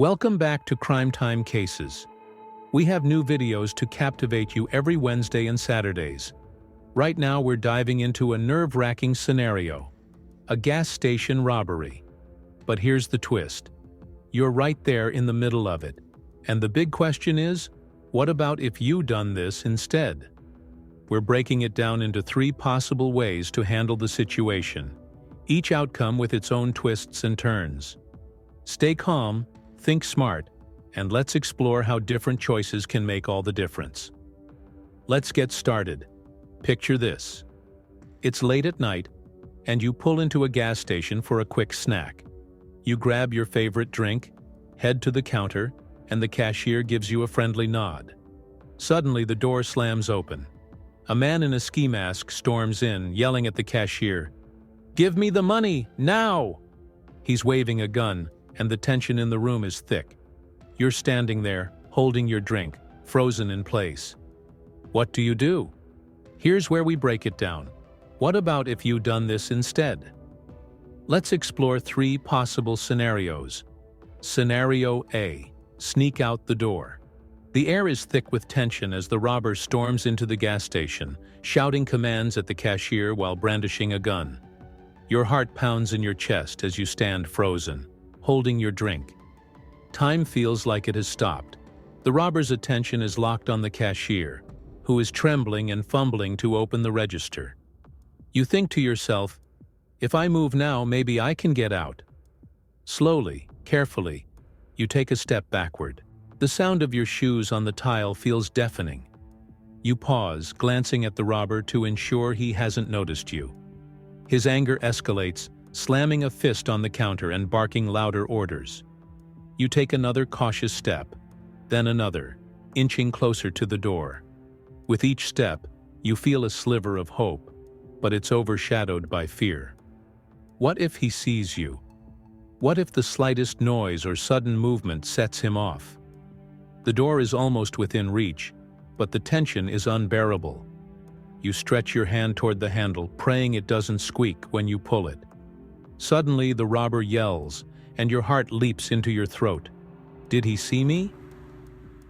Welcome back to Crime Time Cases. We have new videos to captivate you every Wednesday and Saturdays. Right now we're diving into a nerve-wracking scenario, a gas station robbery. But here's the twist. You're right there in the middle of it. And the big question is, what about if you done this instead? We're breaking it down into 3 possible ways to handle the situation, each outcome with its own twists and turns. Stay calm, think smart, and let's explore how different choices can make all the difference. Let's get started. Picture this. It's late at night, and you pull into a gas station for a quick snack. You grab your favorite drink, head to the counter, and the cashier gives you a friendly nod. Suddenly, the door slams open. A man in a ski mask storms in, yelling at the cashier, "Give me the money, now!" He's waving a gun, and the tension in the room is thick. You're standing there, holding your drink, frozen in place. What do you do? Here's where we break it down. What about if you done this instead? Let's explore 3 possible scenarios. Scenario A. Sneak out the door. The air is thick with tension as the robber storms into the gas station, shouting commands at the cashier while brandishing a gun. Your heart pounds in your chest as you stand frozen, holding your drink. Time feels like it has stopped. The robber's attention is locked on the cashier, who is trembling and fumbling to open the register. You think to yourself, if I move now, maybe I can get out. Slowly, carefully, you take a step backward. The sound of your shoes on the tile feels deafening. You pause, glancing at the robber to ensure he hasn't noticed you. His anger escalates, slamming a fist on the counter and barking louder orders. You take another cautious step, then another, inching closer to the door. With each step, you feel a sliver of hope, but it's overshadowed by fear. What if he sees you? What if the slightest noise or sudden movement sets him off? The door is almost within reach, but the tension is unbearable. You stretch your hand toward the handle, praying it doesn't squeak when you pull it. Suddenly, the robber yells, and your heart leaps into your throat. Did he see me?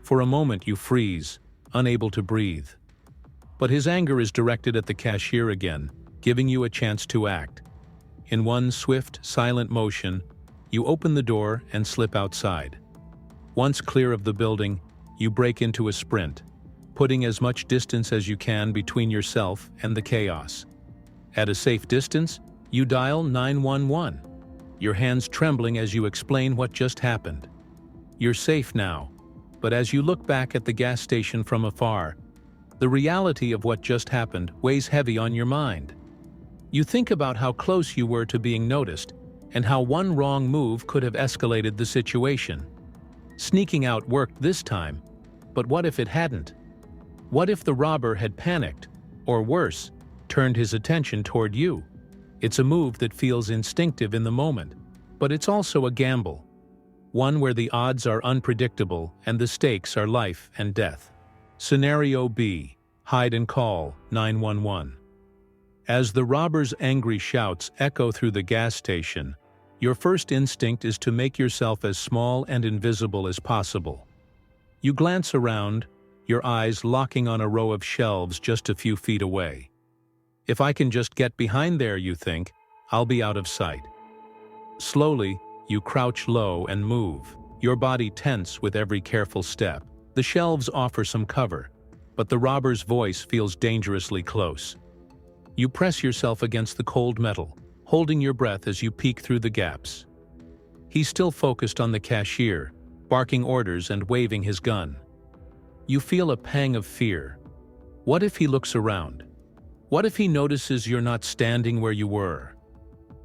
For a moment, you freeze, unable to breathe. But his anger is directed at the cashier again, giving you a chance to act. In one swift, silent motion, you open the door and slip outside. Once clear of the building, you break into a sprint, putting as much distance as you can between yourself and the chaos. At a safe distance, you dial 911, your hands trembling as you explain what just happened. You're safe now, but as you look back at the gas station from afar, the reality of what just happened weighs heavy on your mind. You think about how close you were to being noticed, and how one wrong move could have escalated the situation. Sneaking out worked this time, but what if it hadn't? What if the robber had panicked, or worse, turned his attention toward you? It's a move that feels instinctive in the moment, but it's also a gamble. One where the odds are unpredictable and the stakes are life and death. Scenario B. Hide and call 911. As the robber's angry shouts echo through the gas station, your first instinct is to make yourself as small and invisible as possible. You glance around, your eyes locking on a row of shelves just a few feet away. If I can just get behind there, you think, I'll be out of sight. Slowly, you crouch low and move, your body tense with every careful step. The shelves offer some cover, but the robber's voice feels dangerously close. You press yourself against the cold metal, holding your breath as you peek through the gaps. He's still focused on the cashier, barking orders and waving his gun. You feel a pang of fear. What if he looks around? What if he notices you're not standing where you were?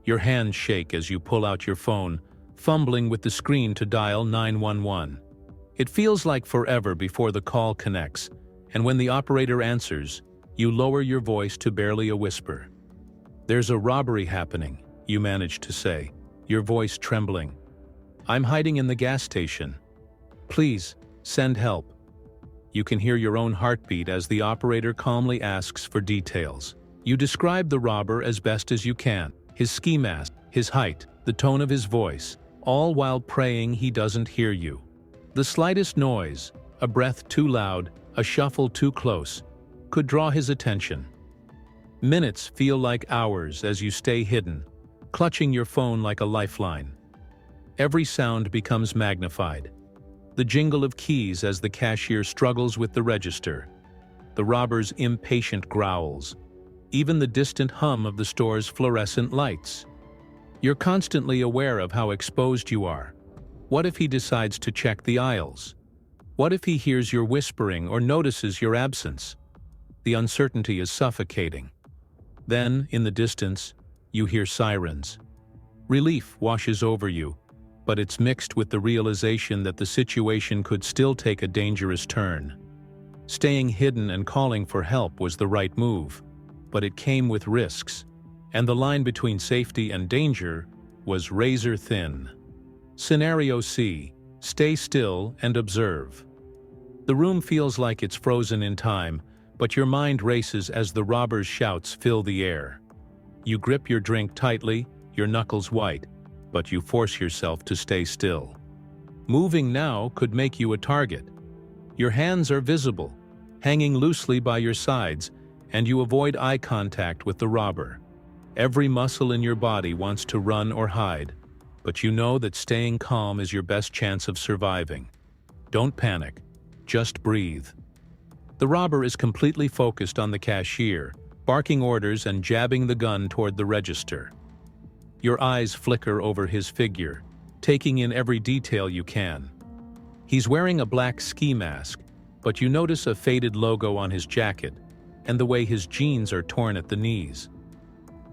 Your hands shake as you pull out your phone, fumbling with the screen to dial 911. It feels like forever before the call connects, and when the operator answers, you lower your voice to barely a whisper. "There's a robbery happening," you manage to say, your voice trembling. "I'm hiding in the gas station. Please, send help." You can hear your own heartbeat as the operator calmly asks for details. You describe the robber as best as you can, his ski mask, his height, the tone of his voice, all while praying he doesn't hear you. The slightest noise, a breath too loud, a shuffle too close, could draw his attention. Minutes feel like hours as you stay hidden, clutching your phone like a lifeline. Every sound becomes magnified. The jingle of keys as the cashier struggles with the register, the robber's impatient growls, even the distant hum of the store's fluorescent lights. You're constantly aware of how exposed you are. What if he decides to check the aisles? What if he hears your whispering or notices your absence? The uncertainty is suffocating. Then, in the distance, you hear sirens. Relief washes over you, but it's mixed with the realization that the situation could still take a dangerous turn. Staying hidden and calling for help was the right move, but it came with risks, and the line between safety and danger was razor thin. Scenario C: stay still and observe. The room feels like it's frozen in time, but your mind races as the robber's shouts fill the air. You grip your drink tightly, your knuckles white, but you force yourself to stay still. Moving now could make you a target. Your hands are visible, hanging loosely by your sides, and you avoid eye contact with the robber. Every muscle in your body wants to run or hide, but you know that staying calm is your best chance of surviving. Don't panic, just breathe. The robber is completely focused on the cashier, barking orders and jabbing the gun toward the register. Your eyes flicker over his figure, taking in every detail you can. He's wearing a black ski mask, but you notice a faded logo on his jacket and the way his jeans are torn at the knees.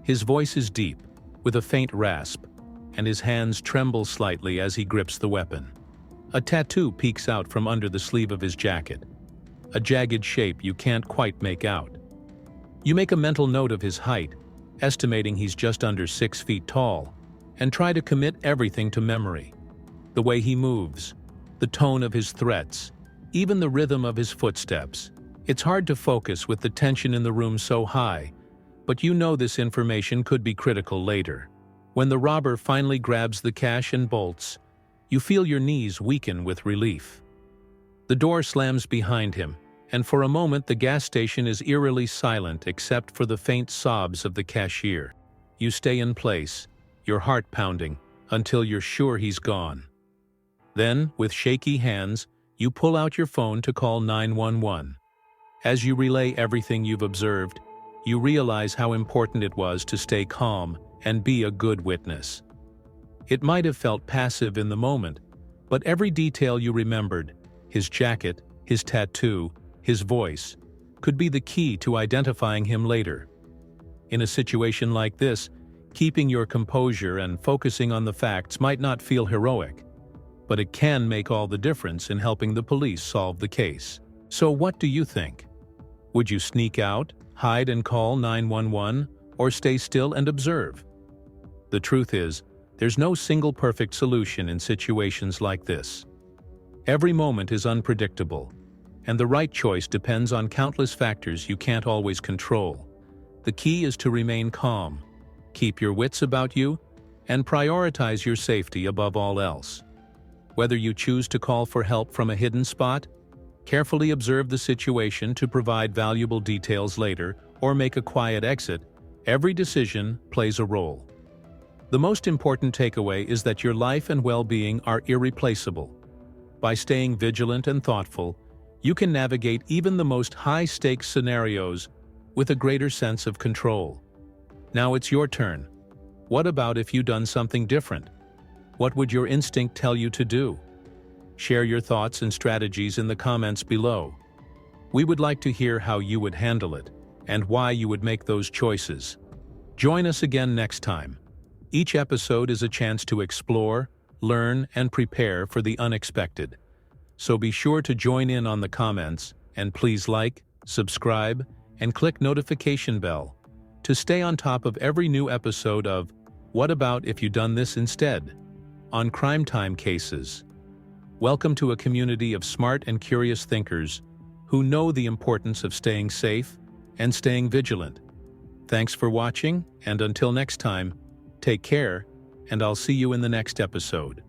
His voice is deep, with a faint rasp, and his hands tremble slightly as he grips the weapon. A tattoo peeks out from under the sleeve of his jacket, a jagged shape you can't quite make out. You make a mental note of his height, estimating he's just under 6 feet tall, and try to commit everything to memory. The way he moves, the tone of his threats, even the rhythm of his footsteps. It's hard to focus with the tension in the room so high, but you know this information could be critical later. When the robber finally grabs the cash and bolts, you feel your knees weaken with relief. The door slams behind him, and for a moment the gas station is eerily silent except for the faint sobs of the cashier. You stay in place, your heart pounding, until you're sure he's gone. Then, with shaky hands, you pull out your phone to call 911. As you relay everything you've observed, you realize how important it was to stay calm and be a good witness. It might have felt passive in the moment, but every detail you remembered, his jacket, his tattoo, his voice, could be the key to identifying him later. In a situation like this, keeping your composure and focusing on the facts might not feel heroic, but it can make all the difference in helping the police solve the case. So what do you think? Would you sneak out, hide and call 911, or stay still and observe? The truth is, there's no single perfect solution in situations like this. Every moment is unpredictable, and the right choice depends on countless factors you can't always control. The key is to remain calm, keep your wits about you, and prioritize your safety above all else. Whether you choose to call for help from a hidden spot, carefully observe the situation to provide valuable details later, or make a quiet exit, every decision plays a role. The most important takeaway is that your life and well-being are irreplaceable. By staying vigilant and thoughtful, you can navigate even the most high-stakes scenarios with a greater sense of control. Now it's your turn. What about if you'd done something different? What would your instinct tell you to do? Share your thoughts and strategies in the comments below. We would like to hear how you would handle it and why you would make those choices. Join us again next time. Each episode is a chance to explore, learn, and prepare for the unexpected. So be sure to join in on the comments, and please like, subscribe, and click notification bell to stay on top of every new episode of What About If You Done This Instead? On Crime Time Cases. Welcome to a community of smart and curious thinkers who know the importance of staying safe and staying vigilant. Thanks for watching, and until next time, take care and I'll see you in the next episode.